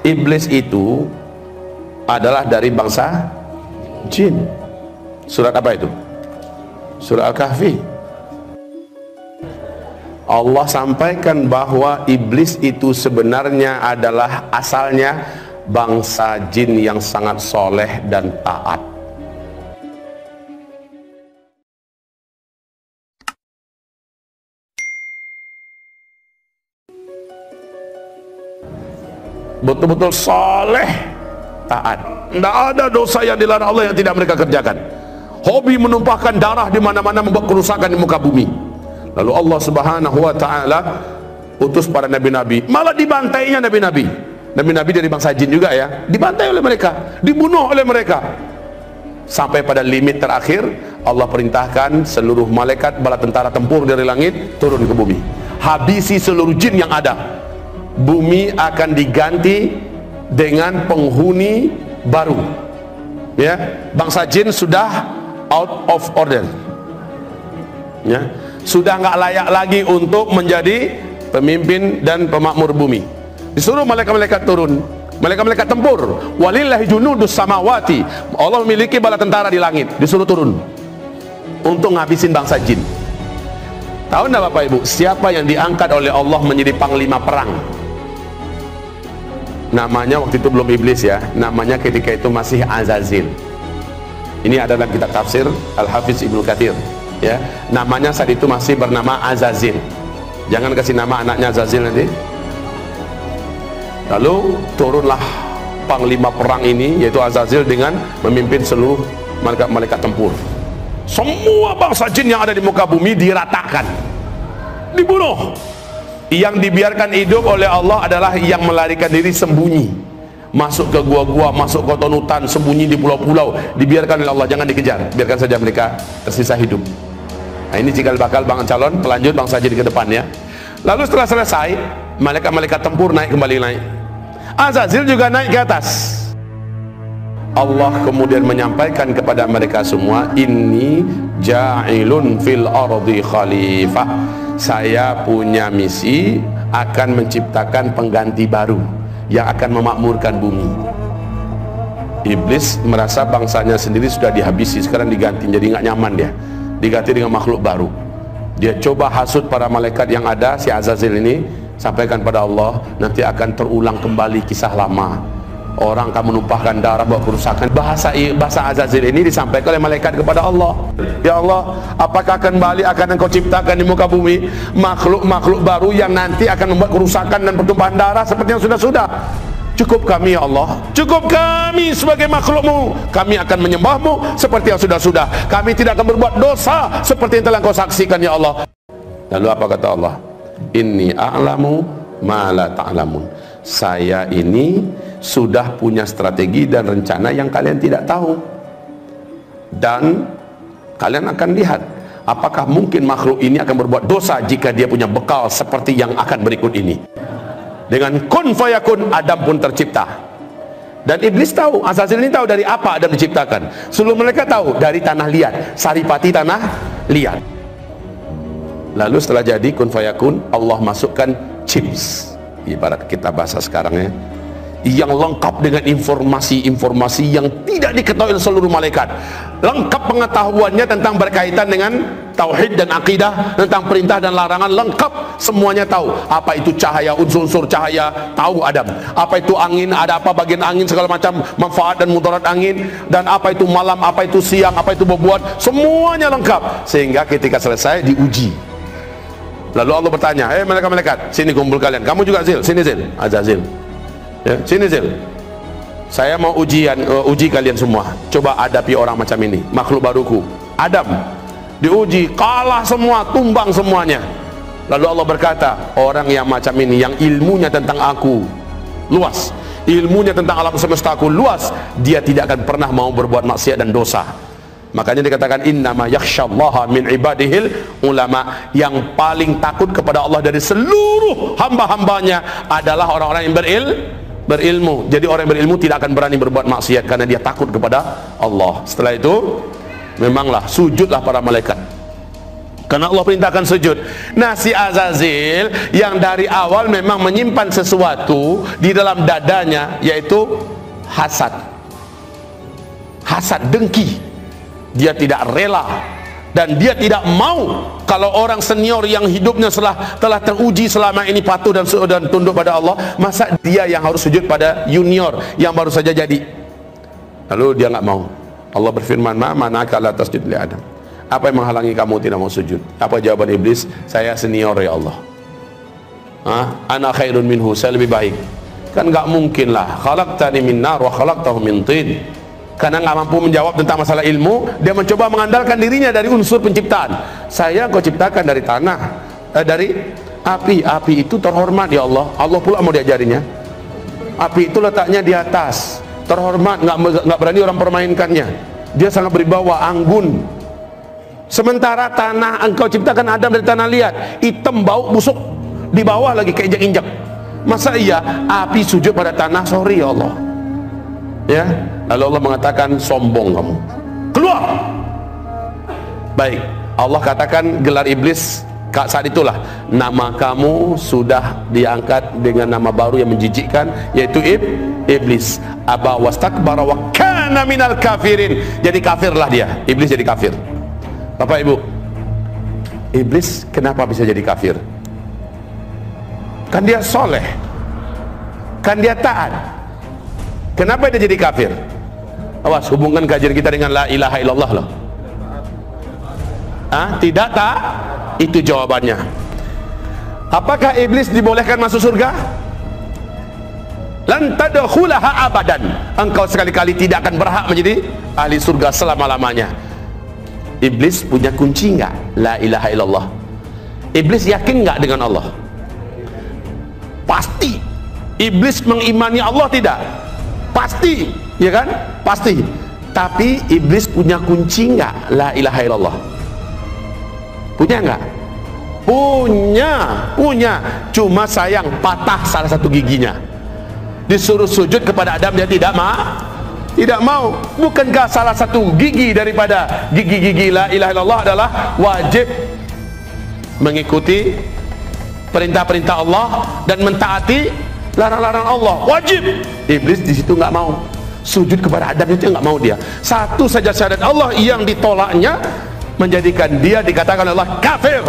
iblis itu adalah dari bangsa jin. Surat apa itu? Surat Al-Kahfi. Allah sampaikan bahwa iblis itu sebenarnya adalah asalnya bangsa jin yang sangat soleh dan taat. Betul-betul soleh, taat. Tidak ada dosa yang dilarang Allah yang tidak mereka kerjakan. Hobi menumpahkan darah di mana-mana, membuat kerusakan di muka bumi. Lalu Allah Subhanahu wa taala utus para nabi-nabi, malah dibantainya nabi-nabi. Nabi-nabi dari bangsa jin juga ya, dibantai oleh mereka, dibunuh oleh mereka. Sampai pada limit terakhir, Allah perintahkan seluruh malaikat bala tentara tempur dari langit turun ke bumi. Habisi seluruh jin yang ada. Bumi akan diganti dengan penghuni baru. Ya, bangsa jin sudah out of order. Ya, sudah nggak layak lagi untuk menjadi pemimpin dan pemakmur bumi. Disuruh malaikat-malaikat turun, malaikat-malaikat tempur. Walillahi junudus samawati. Allah memiliki bala tentara di langit, disuruh turun untuk ngabisin bangsa jin. Tahu enggak Bapak Ibu, siapa yang diangkat oleh Allah menjadi panglima perang? Namanya waktu itu belum iblis ya, namanya ketika itu masih Azazil. Ini adalah kitab tafsir Al-Hafiz Ibnu Katsir ya. Namanya saat itu masih bernama Azazil. Jangan kasih nama anaknya Azazil nanti. Lalu turunlah panglima perang ini, yaitu Azazil, dengan memimpin seluruh malaikat-malaikat tempur. Semua bangsa jin yang ada di muka bumi diratakan, dibunuh. Yang dibiarkan hidup oleh Allah adalah yang melarikan diri sembunyi, masuk ke gua-gua, masuk ke hutan, sembunyi di pulau-pulau, dibiarkan oleh Allah, jangan dikejar, biarkan saja mereka tersisa hidup. Nah, ini cikal bakal calon pelanjut bangsa jin ke depan ya. Lalu setelah selesai, malaikat-malaikat tempur naik kembali. Azazil juga naik ke atas. Allah kemudian menyampaikan kepada mereka semua, inni ja'ilun fil ardi khalifah. Saya punya misi akan menciptakan pengganti baru yang akan memakmurkan bumi. Iblis merasa bangsanya sendiri sudah dihabisi, sekarang diganti, jadi nggak nyaman dia, diganti dengan makhluk baru. Dia coba hasut para malaikat yang ada, si Azazil ini, sampaikan pada Allah, nanti akan terulang kembali kisah lama. Orang akan menumpahkan darah, buat kerusakan. Bahasa Azazil ini disampaikan oleh malaikat kepada Allah. Ya Allah, apakah kembali akan Engkau ciptakan di muka bumi makhluk-makhluk baru yang nanti akan membuat kerusakan dan pertumpahan darah seperti yang sudah-sudah? Cukup kami ya Allah, cukup kami sebagai makhlukmu. Kami akan menyembahmu seperti yang sudah-sudah. Kami tidak akan berbuat dosa seperti yang telah Engkau saksikan ya Allah. Lalu apa kata Allah? Inni a'lamu ma la ta'lamun. Saya ini sudah punya strategi dan rencana yang kalian tidak tahu, dan kalian akan lihat apakah mungkin makhluk ini akan berbuat dosa jika dia punya bekal seperti yang akan berikut ini. Dengan kun fayakun, Adam pun tercipta. Dan iblis tahu, Azazil ini tahu dari apa Adam diciptakan. Seluruh mereka tahu dari tanah liat, saripati tanah liat. Lalu setelah jadi kun fayakun, Allah masukkan chips, ibarat kita bahasa sekarang ya, yang lengkap dengan informasi-informasi yang tidak diketahui oleh seluruh malaikat. Lengkap pengetahuannya tentang berkaitan dengan tauhid dan akidah, tentang perintah dan larangan, lengkap semuanya tahu. Apa itu cahaya, unsur-unsur cahaya, tahu Adam. Apa itu angin, ada apa bagian angin, segala macam manfaat dan mudarat angin, dan apa itu malam, apa itu siang, apa itu bobot, semuanya lengkap. Sehingga ketika selesai diuji. Lalu Allah bertanya, malaikat-malaikat, sini kumpul kalian. Kamu juga Zil, sini Zil, Azazil. Ya, sini Zil, saya mau uji kalian semua. Coba hadapi orang macam ini, makhluk baruku Adam. Diuji, kalah semua, tumbang semuanya. Lalu Allah berkata, orang yang macam ini, yang ilmunya tentang aku luas, ilmunya tentang alam semesta aku luas, dia tidak akan pernah mau berbuat maksiat dan dosa. Makanya dikatakan innama yakhsyallaha min ibadihil ulama. Yang paling takut kepada Allah dari seluruh hamba-hambanya adalah orang-orang yang berilmu. Jadi orang yang berilmu tidak akan berani berbuat maksiat karena dia takut kepada Allah. Setelah itu memanglah sujudlah para malaikat. karena Allah perintahkan sujud. Nah, si Azazil yang dari awal memang menyimpan sesuatu di dalam dadanya, yaitu hasad, dengki. Dia tidak rela dan dia tidak mau kalau orang senior yang hidupnya telah teruji selama ini patuh dan tunduk pada Allah, masa dia yang harus sujud pada junior yang baru saja jadi. Lalu dia nggak mau. Allah berfirman, "Ma mana'aka la tasjud li Adam?" Apa yang menghalangi kamu tidak mau sujud? Apa jawaban iblis? Saya senior ya Allah. Ana khairun minhu, saya lebih baik. Kan nggak mungkin lah. Khalaqtani min nar wa khalaqtahu min tin. Karena nggak mampu menjawab tentang masalah ilmu, dia mencoba mengandalkan dirinya dari unsur penciptaan. Saya kau ciptakan dari tanah, dari api. Api itu terhormat ya Allah. Allah pula mau diajarinya. Api itu letaknya di atas, terhormat, nggak berani orang permainkannya. Dia sangat berwibawa, anggun. Sementara tanah, engkau ciptakan Adam dari tanah liat, hitam, bau, busuk, di bawah lagi keinjak-injak. Masa iya api sujud pada tanah? Sorry ya Allah. Ya, lalu Allah mengatakan, sombong kamu, keluar. Baik, Allah katakan gelar iblis saat itulah, nama kamu sudah diangkat dengan nama baru yang menjijikkan, yaitu iblis. Aba wastakbara wa kana minal kafirin. Jadi kafirlah dia, iblis jadi kafir. Bapak Ibu, iblis kenapa bisa jadi kafir? Kan dia soleh, kan dia taat. Kenapa dia jadi kafir? Awas, hubungkan kajian kita dengan la ilaha illallah loh. Tidak tak? Itu jawabannya. Apakah iblis dibolehkan masuk surga? Lan tadkhulaha abadan. Engkau sekali-kali tidak akan berhak menjadi ahli surga selama-lamanya. Iblis punya kunci nggak? La ilaha illallah. Iblis yakin nggak dengan Allah? Pasti. Iblis mengimani Allah tidak? Pasti, ya kan? Pasti. Tapi iblis punya kunci nggak? La ilaha illallah. Punya nggak? Punya. Cuma sayang patah salah satu giginya. Disuruh sujud kepada Adam, dia tidak mau. Bukankah salah satu gigi daripada gigi-gigi la ilaha illallah adalah wajib mengikuti perintah-perintah Allah dan mentaati larang-larang Allah? Wajib. Iblis di situ nggak mau. Sujud kepada Adam itu nggak mau dia. Satu saja syarat Allah yang ditolaknya menjadikan dia dikatakan Allah kafir.